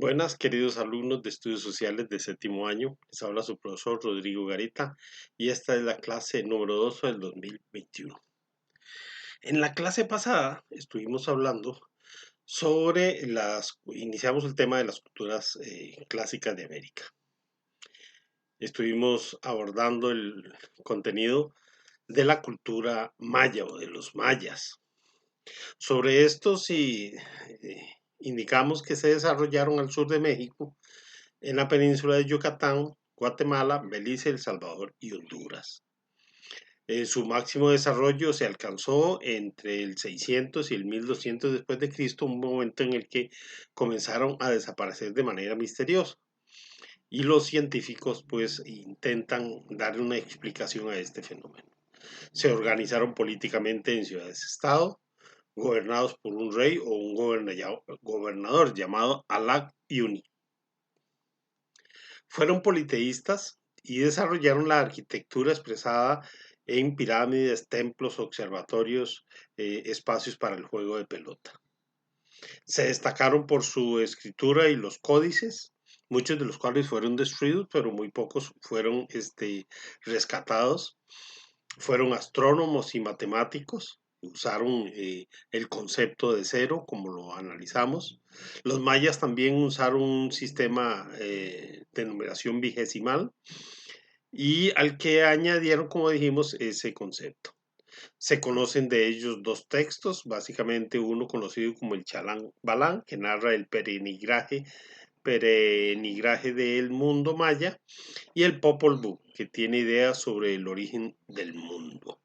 Buenas, queridos alumnos de Estudios Sociales de séptimo año. Les habla su profesor Rodrigo Garita y esta es la clase número 2 del 2021. En la clase pasada estuvimos hablando iniciamos el tema de las culturas clásicas de América. Estuvimos abordando el contenido de la cultura maya o de los mayas. Sobre esto, si indicamos que se desarrollaron al sur de México, en la península de Yucatán, Guatemala, Belice, El Salvador y Honduras. Su máximo desarrollo se alcanzó entre el 600 y el 1200 después de Cristo, un momento en el que comenzaron a desaparecer de manera misteriosa. Y los científicos pues intentan dar una explicación a este fenómeno. Se organizaron políticamente en ciudades-estado, gobernados por un rey o un gobernador llamado Alac Yuni. Fueron politeístas y desarrollaron la arquitectura expresada en pirámides, templos, observatorios, espacios para el juego de pelota. Se destacaron por su escritura y los códices, muchos de los cuales fueron destruidos, pero muy pocos fueron rescatados. Fueron astrónomos y matemáticos, usaron el concepto de cero, como lo analizamos. Los mayas también usaron un sistema de numeración vigesimal y al que añadieron, como dijimos, ese concepto. Se conocen de ellos dos textos, básicamente uno conocido como el Chalán Balán, que narra el perenigraje del mundo maya, y el Popol Vuh, que tiene ideas sobre el origen del mundo.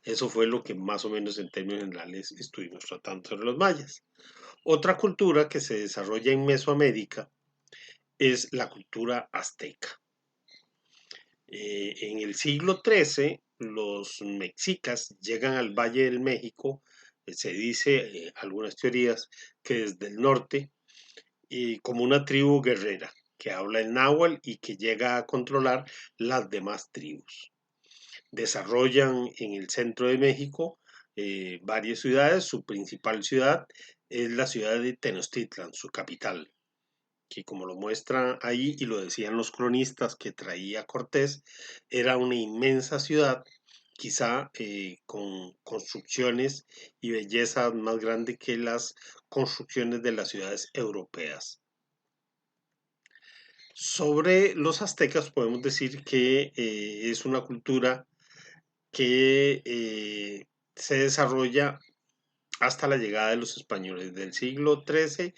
Eso fue lo que más o menos en términos generales estuvimos tratando sobre los mayas. Otra cultura que se desarrolla en Mesoamérica es la cultura azteca. En el siglo XIII, los mexicas llegan al Valle del México, se dice, algunas teorías, que desde el norte, como una tribu guerrera que habla el náhuatl y que llega a controlar las demás tribus. Desarrollan en el centro de México varias ciudades. Su principal ciudad es la ciudad de Tenochtitlan, su capital, que como lo muestran ahí y lo decían los cronistas que traía Cortés, era una inmensa ciudad, quizá con construcciones y belleza más grande que las construcciones de las ciudades europeas. Sobre los aztecas podemos decir que es una cultura que se desarrolla hasta la llegada de los españoles del siglo XIII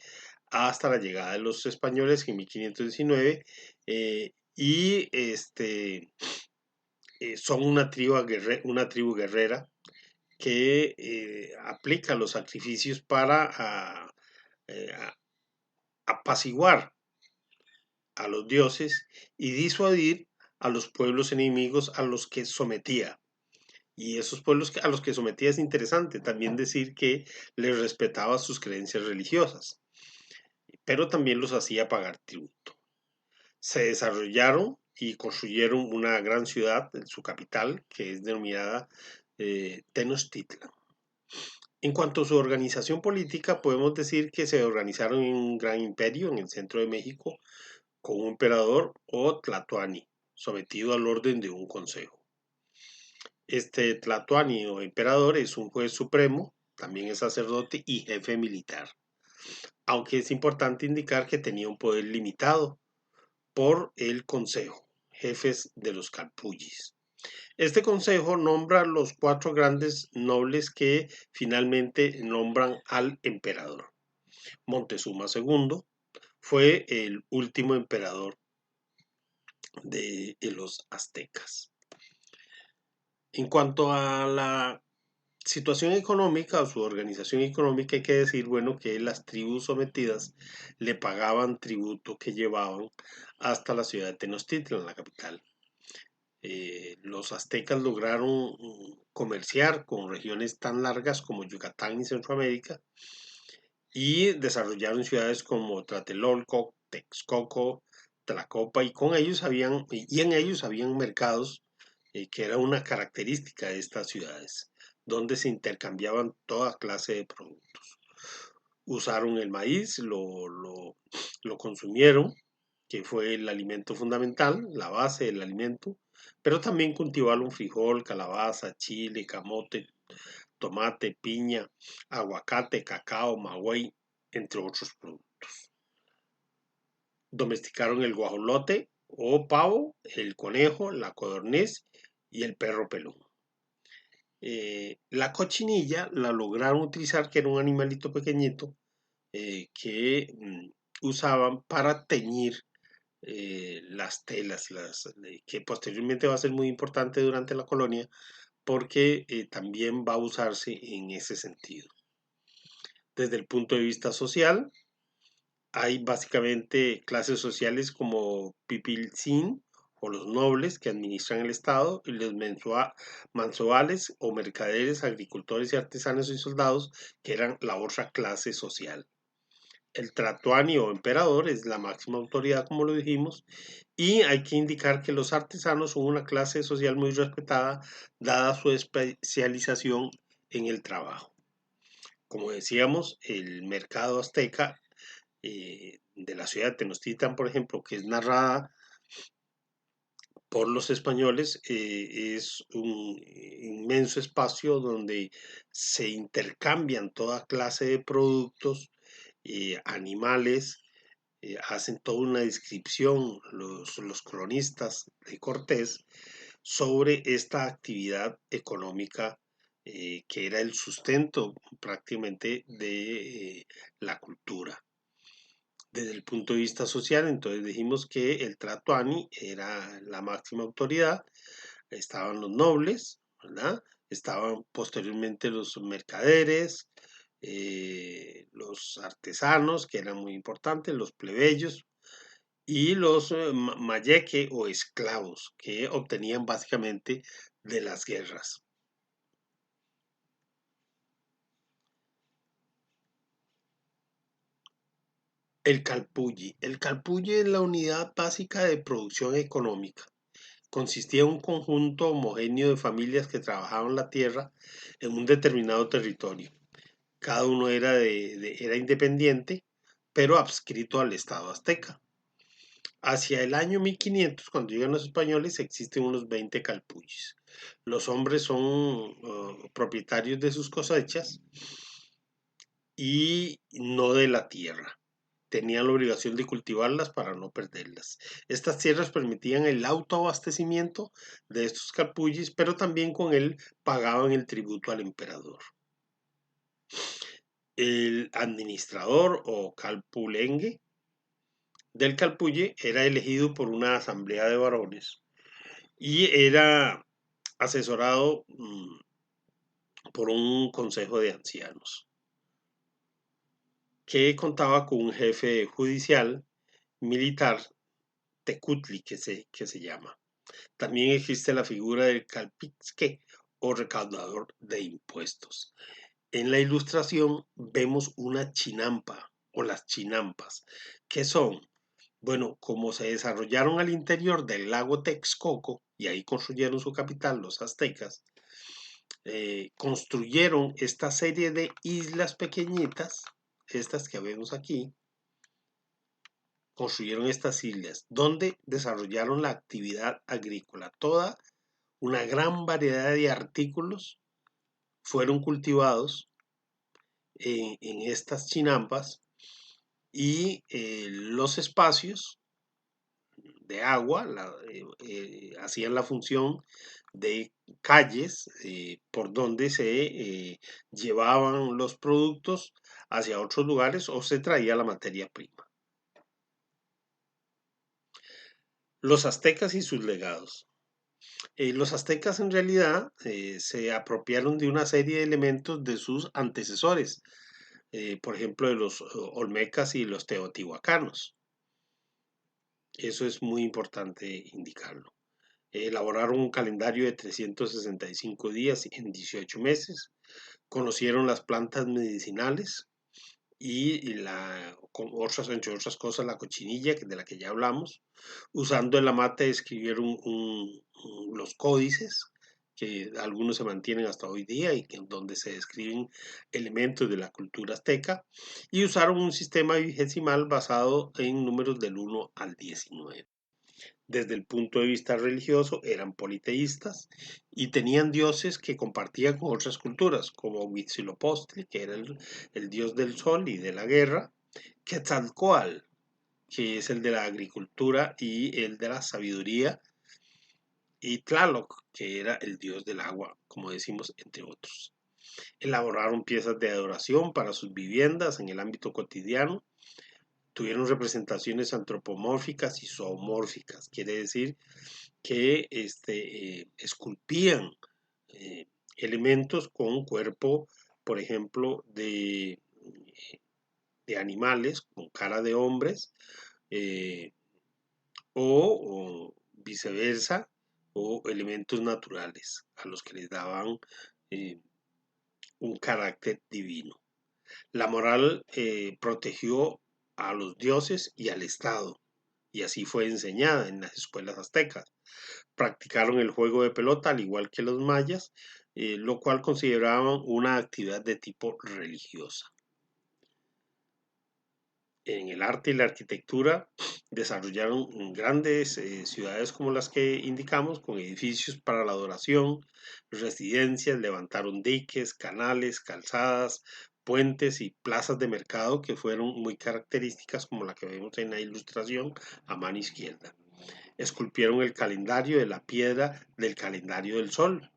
hasta la llegada de los españoles en 1519 y son una tribu guerrera que aplica los sacrificios para eh, apaciguar a los dioses y disuadir a los pueblos enemigos a los que sometía. Y esos pueblos a los que sometía es interesante también decir que les respetaba sus creencias religiosas, pero también los hacía pagar tributo. Se desarrollaron y construyeron una gran ciudad, su capital, que es denominada Tenochtitlan. En cuanto a su organización política, podemos decir que se organizaron en un gran imperio en el centro de México con un emperador o tlatoani, sometido al orden de un consejo. Este tlatoani o emperador es un juez supremo, también es sacerdote y jefe militar, aunque es importante indicar que tenía un poder limitado por el consejo, jefes de los calpullis. Este consejo nombra los 4 grandes nobles que finalmente nombran al emperador. Montezuma II fue el último emperador de los aztecas. En cuanto a la situación económica o su organización económica, hay que decir, bueno, que las tribus sometidas le pagaban tributo que llevaban hasta la ciudad de Tenochtitlan, la capital. Los aztecas lograron comerciar con regiones tan largas como Yucatán y Centroamérica y desarrollaron ciudades como Tlatelolco, Texcoco, Tlacopa y en ellos habían mercados que era una característica de estas ciudades, donde se intercambiaban toda clase de productos. Usaron el maíz, lo consumieron, que fue el alimento fundamental, la base del alimento, pero también cultivaron frijol, calabaza, chile, camote, tomate, piña, aguacate, cacao, magüey, entre otros productos. Domesticaron el guajolote o pavo, el conejo, la codorniz y el perro pelón. La cochinilla la lograron utilizar, que era un animalito pequeñito que usaban para teñir las telas, que posteriormente va a ser muy importante durante la colonia, porque también va a usarse en ese sentido. Desde el punto de vista social, hay básicamente clases sociales como pipilcín o los nobles que administran el Estado y los manzoales o mercaderes, agricultores y artesanos y soldados que eran la otra clase social. El tratuani o emperador es la máxima autoridad, como lo dijimos, y hay que indicar que los artesanos son una clase social muy respetada, dada su especialización en el trabajo. Como decíamos, el mercado azteca de la ciudad de Tenochtitlan, por ejemplo, que es narrada por los españoles, es un inmenso espacio donde se intercambian toda clase de productos, animales, hacen toda una descripción los cronistas de Cortés sobre esta actividad económica que era el sustento prácticamente de la cultura. Desde el punto de vista social, entonces dijimos que el Tratuani era la máxima autoridad, estaban los nobles, ¿verdad? Estaban posteriormente los mercaderes, los artesanos, que eran muy importantes, los plebeyos, y los mayeque o esclavos, que obtenían básicamente de las guerras. El calpulli. El calpulli es la unidad básica de producción económica. Consistía en un conjunto homogéneo de familias que trabajaban la tierra en un determinado territorio. Cada uno era independiente, pero adscrito al Estado azteca. Hacia el año 1500, cuando llegan los españoles, existen unos 20 calpullis. Los hombres son propietarios de sus cosechas y no de la tierra. Tenían la obligación de cultivarlas para no perderlas. Estas tierras permitían el autoabastecimiento de estos calpullis, pero también con él pagaban el tributo al emperador. El administrador o calpulengue del calpulle era elegido por una asamblea de varones y era asesorado por un consejo de ancianos que contaba con un jefe judicial militar, tecutli que se llama. También existe la figura del calpixque o recaudador de impuestos. En la ilustración vemos una chinampa o las chinampas, que son, bueno, como se desarrollaron al interior del lago Texcoco y ahí construyeron su capital los aztecas, construyeron esta serie de islas pequeñitas, estas que vemos aquí, construyeron estas islas donde desarrollaron la actividad agrícola. Toda una gran variedad de artículos fueron cultivados en estas chinampas y los espacios de agua hacían la función de calles por donde se llevaban los productos hacia otros lugares o se traía la materia prima. Los aztecas y sus legados. Los aztecas en realidad se apropiaron de una serie de elementos de sus antecesores, por ejemplo de los olmecas y los teotihuacanos. Eso es muy importante indicarlo. Elaboraron un calendario de 365 días en 18 meses, conocieron las plantas medicinales y entre otras cosas, la cochinilla, de la que ya hablamos. Usando el amate escribieron los códices, que algunos se mantienen hasta hoy día y donde se describen elementos de la cultura azteca, y usaron un sistema vigesimal basado en números del 1 al 19. Desde el punto de vista religioso eran politeístas y tenían dioses que compartían con otras culturas, como Huitzilopochtli, que era el dios del sol y de la guerra, Quetzalcóatl, que es el de la agricultura y el de la sabiduría, y Tlaloc, que era el dios del agua, como decimos, entre otros. Elaboraron piezas de adoración para sus viviendas en el ámbito cotidiano. Tuvieron representaciones antropomórficas y zoomórficas, quiere decir que esculpían eh, elementos con un cuerpo, por ejemplo, de animales con cara de hombres, eh, o viceversa, o elementos naturales a los que les daban eh, un carácter divino. La moral protegió a los dioses y al Estado, y así fue enseñada en las escuelas aztecas. Practicaron el juego de pelota al igual que los mayas, lo cual consideraban una actividad de tipo religiosa. En el arte y la arquitectura desarrollaron grandes ciudades como las que indicamos, con edificios para la adoración, residencias, levantaron diques, canales, calzadas, puentes y plazas de mercado que fueron muy características, como la que vemos en la ilustración a mano izquierda. Esculpieron el calendario de la piedra del calendario del sol.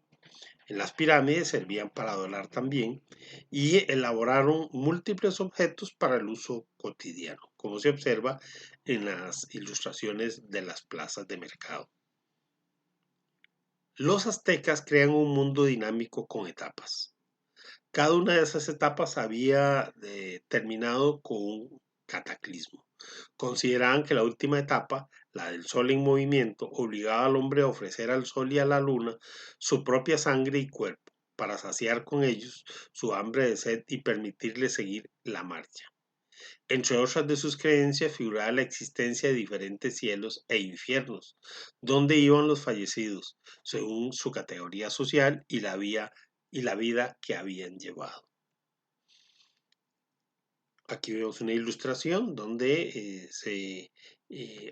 En las pirámides servían para adorar también y elaboraron múltiples objetos para el uso cotidiano, como se observa en las ilustraciones de las plazas de mercado. Los aztecas crean un mundo dinámico con etapas. Cada una de esas etapas había terminado con un cataclismo. Consideraban que la última etapa, la del sol en movimiento, obligaba al hombre a ofrecer al sol y a la luna su propia sangre y cuerpo para saciar con ellos su hambre de sed y permitirles seguir la marcha. Entre otras de sus creencias figuraba la existencia de diferentes cielos e infiernos, donde iban los fallecidos, según su categoría social y la vida que habían llevado. Aquí vemos una ilustración donde se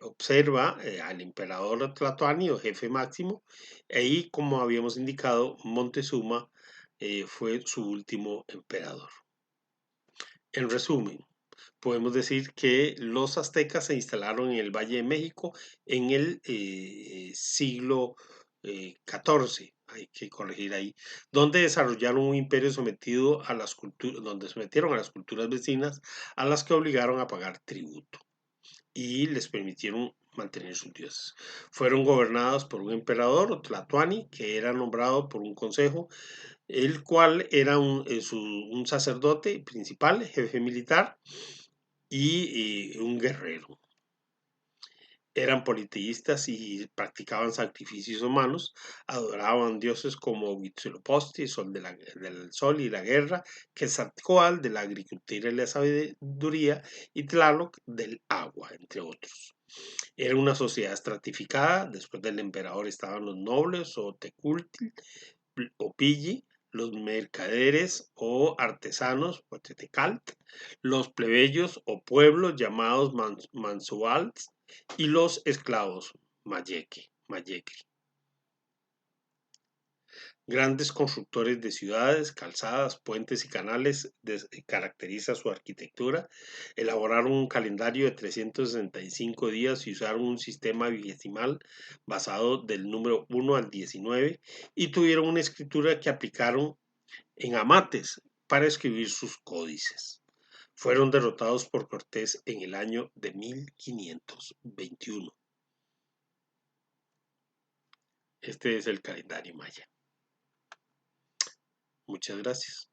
observa al emperador Tlatoani o jefe máximo, y como habíamos indicado, Montezuma fue su último emperador. En resumen, podemos decir que los aztecas se instalaron en el Valle de México en el siglo XIV, hay que corregir ahí, donde desarrollaron un imperio sometido a las culturas, donde sometieron a las culturas vecinas a las que obligaron a pagar tributo y les permitieron mantener sus dioses. Fueron gobernados por un emperador, Tlatoani, que era nombrado por un consejo, el cual era un sacerdote principal, jefe militar, y un guerrero. Eran politeístas y practicaban sacrificios humanos, adoraban dioses como Huitzilopochtli, sol del sol y la guerra, Quetzalcóatl de la agricultura y la sabiduría, y Tlaloc del agua, entre otros. Era una sociedad estratificada. Después del emperador estaban los nobles o teculti o pilli, los mercaderes o artesanos o tetecalt, los plebeyos o pueblos llamados mansuals, y los esclavos mayeque. Grandes constructores de ciudades, calzadas, puentes y canales caracteriza su arquitectura. Elaboraron un calendario de 365 días y usaron un sistema vigesimal basado del número 1 al 19, y tuvieron una escritura que aplicaron en amates para escribir sus códices. Fueron derrotados por Cortés en el año de 1521. Este es el calendario maya. Muchas gracias.